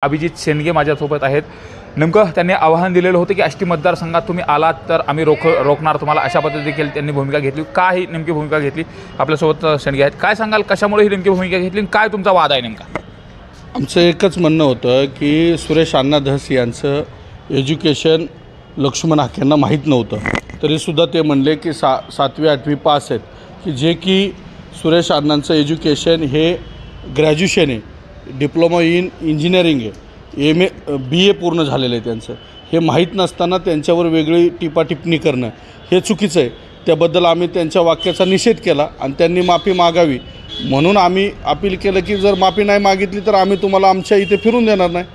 अभिजित शेंडगे माझ्यासोबत आहेत। नेमकं त्यांनी आवाहन दिलेलं होतं की आष्टी मतदारसंघात तुम्ही आलात तर आम्ही रोखणार तुम्हाला, अशा पद्धतीने देखील त्यांनी भूमिका घेतली। काय ही नेमकी भूमिका घेतली? आपल्यासोबत शेंडगे आहेत, काय सांगाल कशामुळे ही नेमकी भूमिका घेतली, काय तुमचा वाद आहे नेमका? आमचं एकच म्हणणं होतं की सुरेश अण्णा धस यांचं एज्युकेशन लक्ष्मण हाकेंना माहीत नव्हतं, तरीसुद्धा ते म्हणले की 7वी 8वी पास आहेत, की जे की सुरेश अण्णांचं एज्युकेशन हे ग्रॅज्युएशन आहे, डिप्लोमा इन इंजिनिअरिंग आहे, MA BA पूर्ण झालेलं आहे त्यांचं। हे माहीत नसताना त्यांच्यावर वेगळी टिप्पणी करणं हे चुकीचं आहे। त्याबद्दल आम्ही त्यांच्या वाक्याचा निषेध केला आणि त्यांनी माफी मागावी म्हणून आम्ही अपील केलं की जर माफी नाही मागितली तर आम्ही तुम्हाला आमच्या इथे फिरून देणार नाही।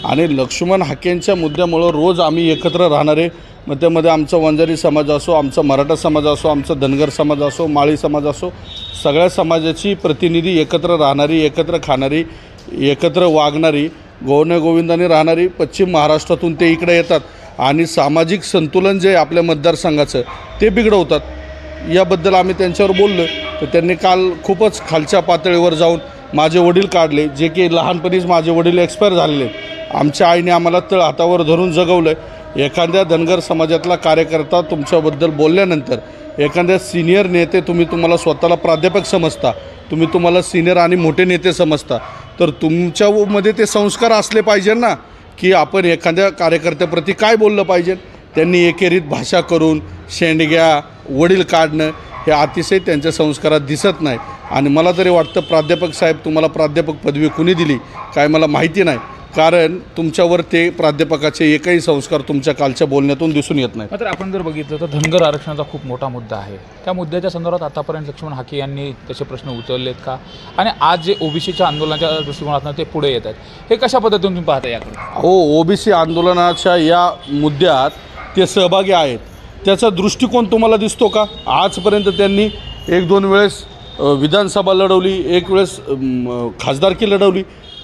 आणि लक्ष्मण हाकेंच्या मुद्द्यामुळं रोज आम्ही एकत्र राहणारे, मग त्यामध्ये आमचा वंजारी समाज असो, आमचा मराठा समाज असो, आमचा धनगर समाज असो, माळी समाज असो, सगळ्या समाजाची प्रतिनिधी एकत्र राहणारी, एकत्र खाणारी, एकत्र वागणारी, गोविंदाने राहणारी पश्चिम महाराष्ट्रातून ते इकडे येतात आणि सामाजिक संतुलन जे आपल्या मतदारसंघाचं ते बिघडवतात। याबद्दल आम्ही त्यांच्यावर बोललो तर त्यांनी काल खूपच खालच्या पातळीवर जाऊन माझे वडील काढले, जे की लहानपणीच माझे वडील एक्सपायर झालेले। आमच्या आईने आम्हाला तळ हातावर धरून जगवलं। एखाद्या धनगर समाजातला कार्यकर्ता तुमच्याबद्दल बोलल्यानंतर, एखाद्या सिनियर नेते तुम्हाला स्वतःला प्राध्यापक समजता, तुम्हाला सिनियर आणि मोठे नेते समजता, तर तुमच्यामध्ये ते संस्कार असले पाहिजे ना की आपण एखाद्या कार्यकर्त्याप्रती काय बोललं पाहिजे। त्यांनी एकेरीत भाषा करून शेंडग्या वडील काढणं हे अतिशय त्यांच्या संस्कारात दिसत नाही। आणि मला तरी वाटतं प्राध्यापक साहेब, तुम्हाला प्राध्यापक पदवी कुणी दिली काय मला माहिती नाही, कारण तुमच्यावर ते प्राध्यापकाचे एकही संस्कार तुमच्या कालच्या बोलण्यातून दिसून येत नाही। मात्र आपण जर बघितलं तर धनगर आरक्षणाचा खूप मोठा मुद्दा आहे, त्या मुद्द्याच्या संदर्भात आतापर्यंत लक्ष्मण हाके यांनी त्याचे प्रश्न उचललेत का? आणि आज जे ओबीसीच्या आंदोलनाच्या दृष्टिकोनातून ते पुढे येत आहेत, हे कशा पद्धतीने तुम्ही पाहता याकडे? हो, ओबीसी आंदोलनाच्या या मुद्द्यात ते सहभागी आहेत, त्याचा दृष्टिकोन तुम्हाला दिसतो का? आजपर्यंत त्यांनी 1-2 वेळेस विधानसभा लढवली, एक वेळेस खासदारकी लढवली,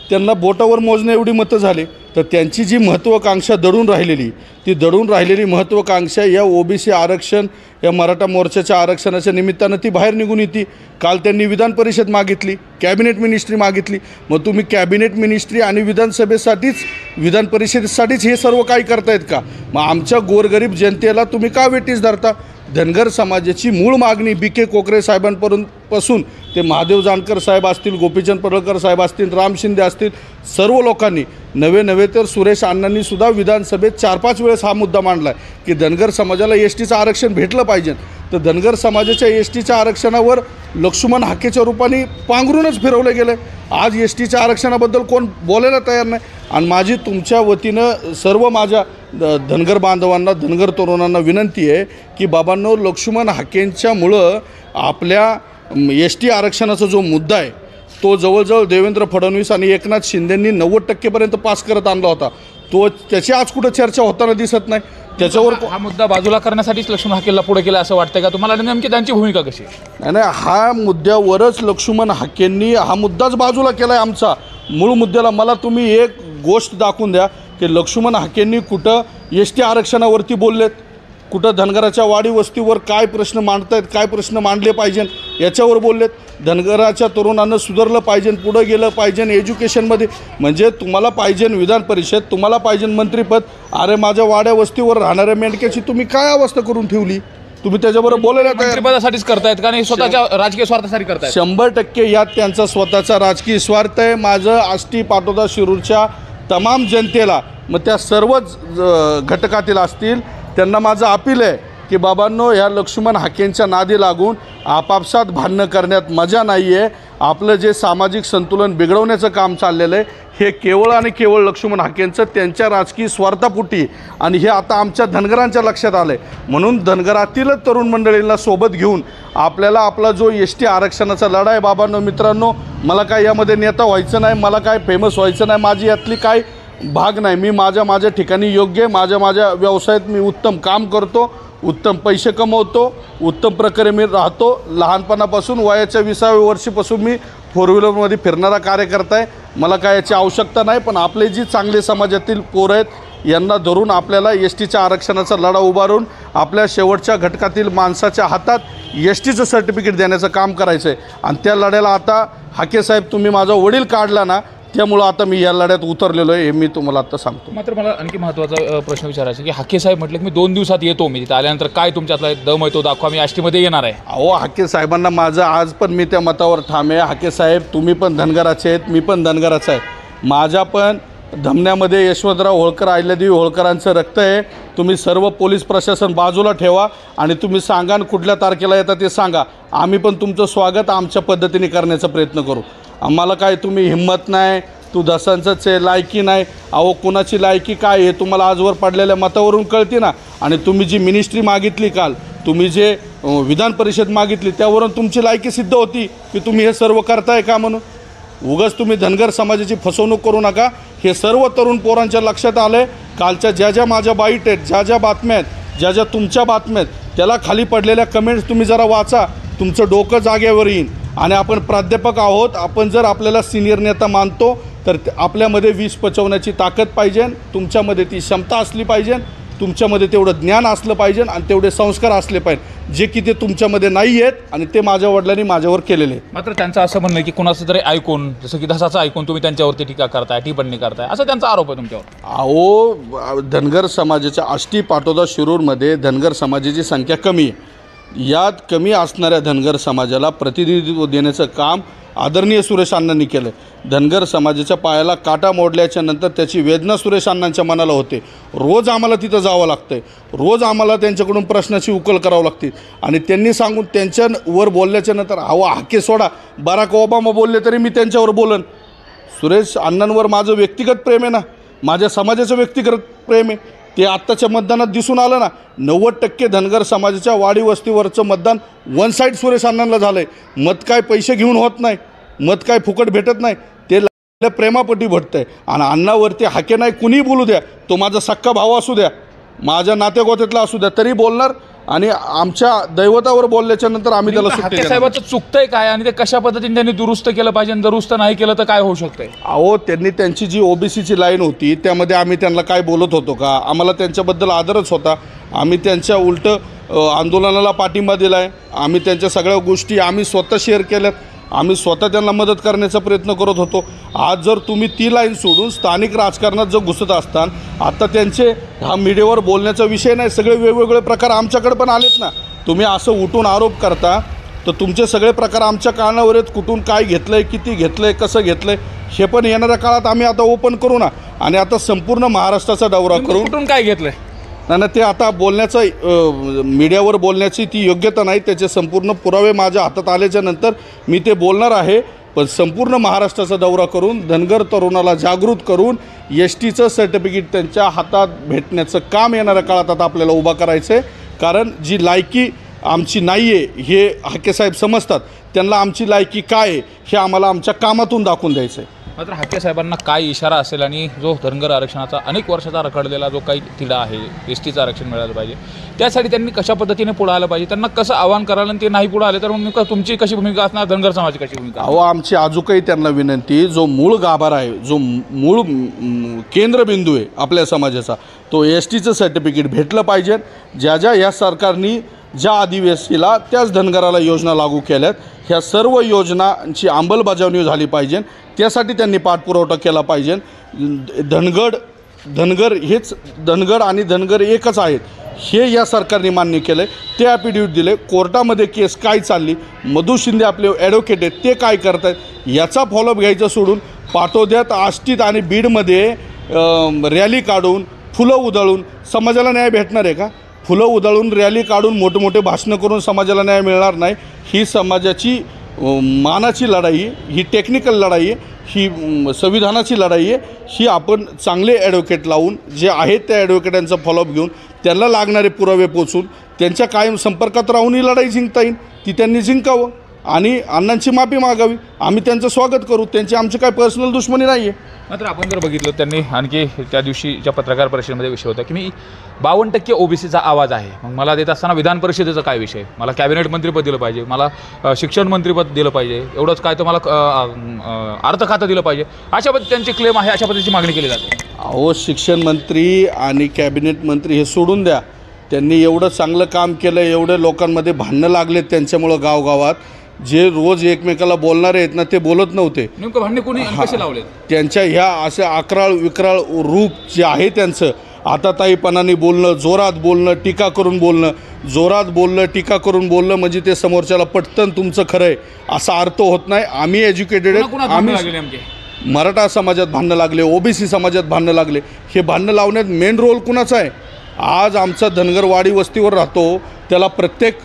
त्यांना बोटावर मोजणे एवढी मतं झाले। तर त्यांची जी महत्त्वाकांक्षा दडून राहिलेली महत्त्वाकांक्षा या ओबीसी आरक्षण, या मराठा मोर्चाच्या आरक्षणाच्या निमित्तानं ती बाहेर निघून येते। काल त्यांनी विधान परिषद मागितली, कॅबिनेट मिनिस्ट्री मागितली, मग तुम्ही कॅबिनेट मिनिस्ट्री आणि विधान परिषदेसाठीच हे सर्व काही करतायत का? मग आमच्या गोरगरीब जनतेला तुम्ही का वेठीस धरता? धनगर समाजाची मूळ मागणी BK कोकरे साहेबांपासून ते महादेव जानकर साहेब असतील, गोपीचंद पडळकर साहेब असतील, राम शिंदे असतील, सर्व लोकांनी नव्हे तर सुरेश अण्णांनी सुद्धा विधानसभेत 4-5 वेळेस हा मुद्दा मांडला आहे की धनगर समाजाला STचं आरक्षण भेटलं पाहिजे। तर धनगर समाजाच्या STच्या आरक्षणावर लक्ष्मण हाकेच्या रूपाने पांघरूनच फिरवलं गेलं। आज STच्या आरक्षणाबद्दल कोण बोलायला तयार नाही। आणि माझी तुमच्या वतीनं सर्व माझ्या धनगर बांधवांना, धनगर तरुणांना विनंती आहे की बाबांनो, लक्ष्मण हाकेंच्यामुळं आपल्या ST आरक्षणाचा जो मुद्दा आहे तो जवळजवळ देवेंद्र फडणवीस आणि एकनाथ शिंदेंनी 90% पास करत आणला होता, त्याची आज कुठं चर्चा होताना दिसत नाही। त्याच्यावर हा मुद्दा बाजूला करण्यासाठीच लक्ष्मण हाकेला पुढे केला असं वाटतं का तुम्हाला? नेमकी त्यांची भूमिका कशी? नाही, हा मुद्द्यावरच लक्ष्मण हाकेंनी हा मुद्दाच बाजूला केला आहे आमचा मूळ मुद्द्याला। मला तुम्ही एक गोष्ट दाखवून द्या की लक्ष्मण हाकेंनी कुठं ST आरक्षणावरती बोललेत, कुठं धनगराच्या वाडी वस्तीवर काय प्रश्न मांडतायत, काय प्रश्न मांडले पाहिजे याच्यावर बोललेत। धनगराच्या तरुणांना सुधारलं पाहिजे, पुढं गेलं पाहिजे एज्युकेशनमध्ये। म्हणजे तुम्हाला पाहिजे विधान परिषद, तुम्हाला पाहिजे मंत्रिपद, अरे माझ्या वाड्या वस्तीवर राहणाऱ्या मेंढक्याची तुम्ही काय अवस्था करून ठेवली? तुम्ही त्याच्याबरोबर बोलायला मंत्रिपदासाठीच करतायत का, नाही स्वतःच्या राजकीय स्वार्थासाठी करतायत? 100% यात त्यांचा स्वतःचा राजकीय स्वार्थ आहे। माझं आष्टी पाटोदा शिरूरच्या तमाम जनतेला, मग त्या सर्वच घटकातील असतील, त्यांना माझं अपील आहे की बाबांनो, ह्या लक्ष्मण हाकेंच्या नादी लागून आपापसात भांडणं करण्यात मजा नाही आहे। आपलं जे सामाजिक संतुलन बिघडवण्याचं काम चाललेलं आहे हे केवळ आणि केवळ लक्ष्मण हाकेंचं त्यांच्या राजकीय स्वार्थापोटी, आणि हे आता आमच्या धनगरांच्या लक्षात आलं आहे। म्हणून धनगरातीलच तरुण मंडळींना सोबत घेऊन आपल्याला आपला जो ST आरक्षणाचा लढा आहे, बाबांनो मित्रांनो, मला काय यामध्ये नेता व्हायचं नाही, मला काय फेमस व्हायचं नाही, माझी यातली काय भाग नाही। मी माझ्या ठिकाणी योग्य, माझ्या व्यवसायात मी उत्तम काम करतो, उत्तम पैसे कमवतो, उत्तम प्रकारे मी राहतो। लहानपणापासून वयाच्या 20व्या वर्षीपासून मी 4 व्हीलरमध्ये फिरणारा कार्यकर्ता आहे। मला काय याची आवश्यकता नाही, पण आपले जी चांगले समाजातील पोरं आहेत यांना धरून आपल्याला STच्या आरक्षणाचा लढा उभारून आपल्या शेवटच्या घटकातील माणसाच्या हातात STचं सर्टिफिकेट देण्याचं काम करायचं आहे। आणि त्या लढ्याला आता हाके साहेब, तुम्ही माझा वडील काढला ना, त्यामुळं आता मी या लढ्यात उतरलेलो आहे, हे मी तुम्हाला आता सांगतो. मात्र मला आणखी महत्त्वाचा प्रश्न विचारायचा की हाके साहेब म्हटलं की मी 2 दिवसात येतो, मी तिथे आल्यानंतर काय तुमच्यातला दम आहे तो दाखवा, मी आष्टीमध्ये येणार आहे. अहो, हाके साहेबांना माझं आज पण मी त्या मतावर ठाम आहे. हाके साहेब, तुम्ही पण धनगराचे आहेत, मी पण धनगराचा आहे. माझ्या पण धमन्यामध्ये यशवंतराव होळकर, अहिल्यादेवी होळकरांचं रक्त आहे. तुम्ही सर्व पोलीस प्रशासन बाजूला ठेवा आणि तुम्ही सांगा कुठल्या तारखेला येतात ते सांगा. आम्ही पण तुमचं स्वागत आमच्या पद्धतीने करण्याचा प्रयत्न करू. आम्हाला काय तुम्ही हिंमत नाही, तू दसांचंच आहे, लायकी नाही. अहो, कुणाची लायकी काय आहे तुम्हाला आजवर पडलेल्या मतावरून कळते ना. आणि तुम्ही जी मिनिस्ट्री मागितली काल, तुम्ही जे विधान परिषद मागितली, त्यावरून तुमची लायकी सिद्ध होती की तुम्ही हे सर्व करताय का म्हणून. उगाच तुम्ही धनगर समाजाची फसवणूक करू नका. हे सर्व तरुण पोरांच्या लक्षात आलं आहे. कालच्या ज्या ज्या माझ्या बाईट आहेत, ज्या ज्या बातम्या आहेत, ज्या ज्या तुमच्या बातम्या आहेत, त्याला खाली पडलेल्या कमेंट्स तुम्ही जरा वाचा, तुमचं डोकं जागेवर येईल. आणि आपण प्राध्यापक आहोत, आपण जर आपल्याला सिनियर नेता मानतो तर आपल्यामध्ये विष पचवण्याची ताकद पाहिजे, तुमच्यामध्ये ती क्षमता असली पाहिजे, तुमच्यामध्ये तेवढं ज्ञान असलं पाहिजे आणि तेवढे संस्कार असले पाहिजे, जे की ते तुमच्यामध्ये नाही आहेत आणि ते माझ्या वडिलांनी माझ्यावर केलेले. मात्र त्यांचं असं म्हणणं आहे की कुणाचं तरी ऐकून, जसं की धसाचं ऐकून तुम्ही त्यांच्यावरती टीका करताय, टिप्पणी करताय, असं त्यांचा आरोप आहे तुमच्यावर. अहो, धनगर समाजाच्या आष्टी, पाटोदा, शिरूरमध्ये धनगर समाजाची संख्या कमी आहे. यात कमी असणाऱ्या धनगर समाजाला प्रतिनिधित्व देण्याचं काम आदरणीय सुरेश अण्णांनी केलं. धनगर समाजाच्या पायाला काटा मोडल्याच्या नंतर त्याची वेदना सुरेश अण्णांच्या मनाला होते. रोज आम्हाला तिथं जावं लागतं आहे, रोज आम्हाला त्यांच्याकडून प्रश्नाची उकल करावं लागते. आणि त्यांनी सांगून त्यांच्यावर बोलल्याच्या नंतर अहो, हाके सोडा, बराक ओबामा बोलले तरी मी त्यांच्यावर बोलन. सुरेश अण्णांवर माझं व्यक्तिगत प्रेम आहे ना, माझ्या समाजाचं व्यक्तिगत प्रेम आहे. ते आत्ताच्या मतदानात दिसून आलं ना. 90% धनगर समाजाच्या वाडी वस्तीवरचं मतदान वन साईड सुरेश अण्णांना झालं आहे. मत काय पैसे घेऊन होत नाही, मत काय फुकट भेटत नाही, ते प्रेमापोटी भेटतं आहे. आणि अण्णावरती हाके नाही कुणीही बोलू द्या, तो माझा सक्का भाव असू द्या, माझ्या नातेगोत्यातला असू द्या, तरी बोलणार. आणि आमच्या दैवतावर बोलल्याच्या नंतर आम्ही त्याला सुट्टी देणार. साहेबाचं चुकतंय काय आणि ते कशा पद्धतीने त्यांनी दुरुस्त केलं पाहिजे, दुरुस्त नाही केलं तर काय होऊ शकतंय. अहो, त्यांनी त्यांची जी ओबीसीची लाईन होती त्यामध्ये आम्ही त्यांना काय बोलत होतो का. आम्हाला त्यांच्याबद्दल आदरच होता. आम्ही त्यांच्या उलटं आंदोलनाला पाठिंबा दिला आहे. आम्ही त्यांच्या सगळ्या गोष्टी आम्ही स्वतः शेअर केल्यात. आम्ही स्वतः त्यांना मदत करण्याचा प्रयत्न करत होतो. आज जर तुम्ही ती लाईन सोडून स्थानिक राजकारणात जर घुसत असतान, आता त्यांचे हा मीडियावर बोलण्याचा विषय नाही, सगळे वेगवेगळे प्रकार आमच्याकडे पण आलेत ना. तुम्ही असं उठून आरोप करता तर तुमचे सगळे प्रकार आमच्या कानावर आहेत. कुठून काय घेतलं आहे, किती घेतलं आहे, कसं घेतलं आहे, हे पण येणाऱ्या काळात आम्ही आता ओपन करू ना. आणि आता संपूर्ण महाराष्ट्राचा दौरा करून कुठून काय घेतलंय नाही, ते आता बोलण्याचं, मीडियावर बोलण्याची ती योग्यता नाही. त्याचे संपूर्ण पुरावे माझ्या हातात आल्याच्या नंतर मी ते बोलणार आहे. पण संपूर्ण महाराष्ट्राचा दौरा करून धनगर तरुणाला जागृत करून एसटीचं सर्टिफिकेट त्यांच्या हातात भेटण्याचं काम येणाऱ्या काळात आता आपल्याला उभा करायचं आहे. कारण जी लायकी आमची नाही आहे हे हाकेसाहेब समजतात. त्यांना आमची लायकी काय आहे हे आम्हाला आमच्या कामातून दाखवून द्यायचं आहे. मात्र हाके साहेबांना काय इशारा असेल आणि जो धनगर आरक्षणाचा अनेक वर्षाचा रखडलेला जो काही तिढा आहे, एसटीचं आरक्षण मिळालं पाहिजे, त्यासाठी त्यांनी कशा पद्धतीने पुढे आलं पाहिजे, त्यांना कसं आव्हान करायला आणि ते नाही पुढे आले तर मग तुमची कशी भूमिका असणार, धनगर समाजाची कशी भूमिका. अहो, आमची अजूनही त्यांना विनंती, जो मूळ गाभारा आहे, जो मूळ केंद्रबिंदू आहे आपल्या समाजाचा, तो एसटीचं सर्टिफिकेट भेटलं पाहिजे. ज्या ज्या या सरकारनी ज्या आदिवासीला त्याच धनगराला योजना लागू केल्यात, ह्या सर्व योजनांची अंमलबजावणी झाली पाहिजे. त्यासाठी त्यांनी पाठपुरावा केला पाहिजे. धनगर हेच धनगर आणि धनगर एकच आहेत हे या सरकारने मान्य केलं आहे. ते ॲफिडेविट दिले. कोर्टामध्ये केस काय चालली, मधू शिंदे आपले ॲडव्होकेट आहेत ते काय करत आहेत, याचा फॉलोअप घ्यायचं सोडून पाटोद्यात, आष्टीत आणि बीडमध्ये रॅली काढून, फुलं उधळून समाजाला न्याय भेटणार आहे का. फुलं उधळून, रॅली काढून, मोठमोठे भाषणं करून समाजाला न्याय मिळणार नाही. ही समाजाची मानाची लढाई आहे, ही टेक्निकल लढाई आहे, ही संविधानाची लढाई आहे. ही आपण चांगले ॲडव्होकेट लावून, जे आहेत त्या ॲडव्होकेटांचा फॉलोअप घेऊन, त्यांना लागणारे पुरावे पोचून, त्यांच्या कायम संपर्कात राहून ही लढाई जिंकता येईल. ती त्यांनी जिंकावं आणि अण्णांची माफी मागावी. आम्ही त्यांचं स्वागत करू. त्यांची आमची काय पर्सनल दुश्मनी नाही आहे. मात्र आपण जर बघितलं, त्यांनी आणखी त्या दिवशीच्या पत्रकार परिषदेमध्ये विषय होता की मी 52% ओबीसीचा आवाज आहे. मग मला देत असताना विधान परिषदेचा काय विषय, मला कॅबिनेट मंत्रीपद दिलं पाहिजे, मला शिक्षण मंत्रीपद दिलं पाहिजे, एवढंच काय तर मला अर्थ खातं दिलं पाहिजे, अशा पद्धती त्यांची क्लेम आहे, अशा पद्धतीची मागणी केली जाते. अहो, शिक्षण मंत्री आणि कॅबिनेट मंत्री हे सोडून द्या. त्यांनी एवढं चांगलं काम केलं, एवढे लोकांमध्ये भांडणं लागलेत त्यांच्यामुळं गावगावात, जे रोज एकमेकाला बोलणारे आहेत ना ते बोलत नव्हते. नेमकं भांडणे कोणी आणि कसे लावले? त्यांच्या ह्या अशा अकराळ विक्राळ रूप जे आहे त्यांचं, आताताईपणाने बोलणं, जोरात बोलणं, टीका करून बोलणं, जोरात बोलणं, टीका करून बोलणं म्हणजे ते समोरच्याला पटतं तुमचं खरं आहे असा अर्थ होत नाही. आम्ही एज्युकेटेड आहेत, आम्ही मराठा समाजात भांडणं लागले, ओबीसी समाजात भांडणं लागले. हे भांडणं लावण्यात मेन रोल कुणाचा आहे? आज आमचा धनगर वाडी वस्तीवर राहतो, त्याला प्रत्येक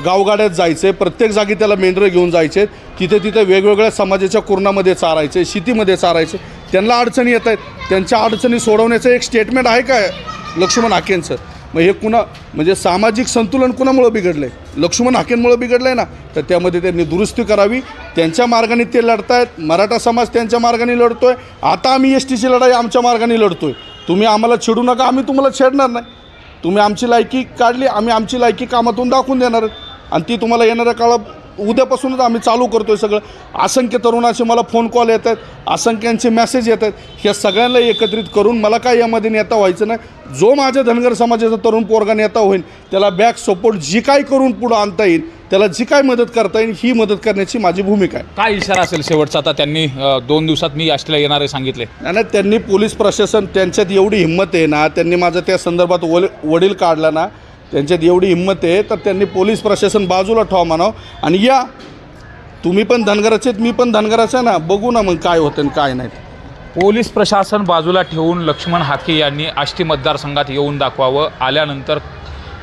गावगाड्यात जायचं आहे, प्रत्येक जागी त्याला मेंढरं घेऊन जायचे, तिथे वेगवेगळ्या समाजाच्या कुरणामध्ये चारायचे, शेतीमध्ये चारायचे. त्यांना अडचणी येत आहेत, त्यांच्या अडचणी सोडवण्याचं एक स्टेटमेंट आहे काय लक्ष्मण हाकेंचं? मग हे म्हणजे सामाजिक संतुलन कुणामुळं बिघडलं आहे? लक्ष्मण हाकेंमुळं बिघडलं आहे ना. तर त्यामध्ये त्यांनी दुरुस्ती करावी. त्यांच्या मार्गाने ते लढतायत, मराठा समाज त्यांच्या मार्गाने लढतो आहे. आता आम्ही STची लढाई आमच्या मार्गाने लढतो आहे. तुम्ही आम्हाला छेडू नका, आम्ही तुम्हाला छेडणार नाही. तुम्ही आमची लायकी काढली, आम्ही आमची लायकी कामातून दाखवून देणार आणि ती तुम्हाला येणाऱ्या काळात उद्यापासूनच आम्ही चालू करतो आहे सगळं. असंख्य तरुणाचे मला फोन कॉल येत आहेत, असंख्यांचे मेसेज येत आहेत. ह्या सगळ्यांना एकत्रित करून मला काय यामध्ये नेता व्हायचं नाही. जो माझ्या धनगर समाजाचा तरुण पोरगा नेता होईल त्याला बॅक सपोर्ट जी काय करून पुढं आणता येईल, त्याला जी काय मदत करता येईल ही मदत करण्याची माझी भूमिका आहे. काय इशारा असेल शेवटचा? आता त्यांनी 2 दिवसात मी आष्टीला येणार आहे सांगितले. नाही, त्यांनी पोलीस प्रशासन त्यांच्यात एवढी हिंमत आहे ना, त्यांनी माझं त्या संदर्भात वडील काढला ना, त्यांच्यात एवढी हिंमत आहे तर त्यांनी पोलीस प्रशासन बाजूला ठेवा म्हणावं आणि या तुम्ही पण धनगराचे आहेत, मी पण धनगराचा आहे ना, बघू ना मग काय होतं आणि काय नाही. पोलीस प्रशासन बाजूला ठेवून लक्ष्मण हाके यांनी आष्टी मतदारसंघात येऊन दाखवावं. आल्यानंतर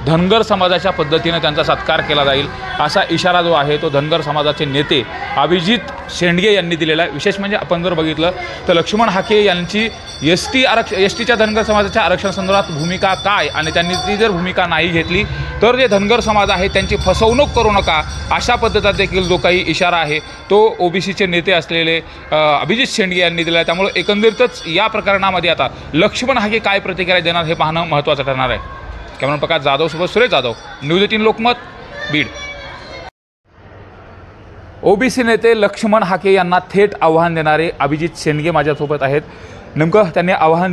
धनगर समाजाच्या पद्धतीने त्यांचा सत्कार केला जाईल असा इशारा जो आहे तो धनगर समाजाचे नेते अभिजित शेंडगे यांनी दिलेला आहे. विशेष म्हणजे आपण जर बघितलं तर लक्ष्मण हाके यांची एसटीच्या धनगर समाजाच्या आरक्षणासंदर्भात भूमिका काय आणि त्यांनी ती जर भूमिका नाही घेतली तर जे धनगर समाज आहे त्यांची फसवणूक करू नका अशा पद्धतीचा देखील जो काही इशारा आहे तो ओबीसीचे नेते असलेले अभिजित शेंडगे यांनी दिला आहे. त्यामुळे एकंदरीतच या प्रकरणामध्ये आता लक्ष्मण हाके काय प्रतिक्रिया देणार हे पाहणं महत्त्वाचं ठरणार आहे. कॅमेरा प्रकाश जाधव सोबत सुरेश जाधव, न्यूज 18 लोकमत, बीड. ओबीसी नेते लक्ष्मण हाके यांना थेट आव्हान देणारे अभिजित शेंडगे माझ्यासोबत आहेत. नेमकं त्यांनी आव्हान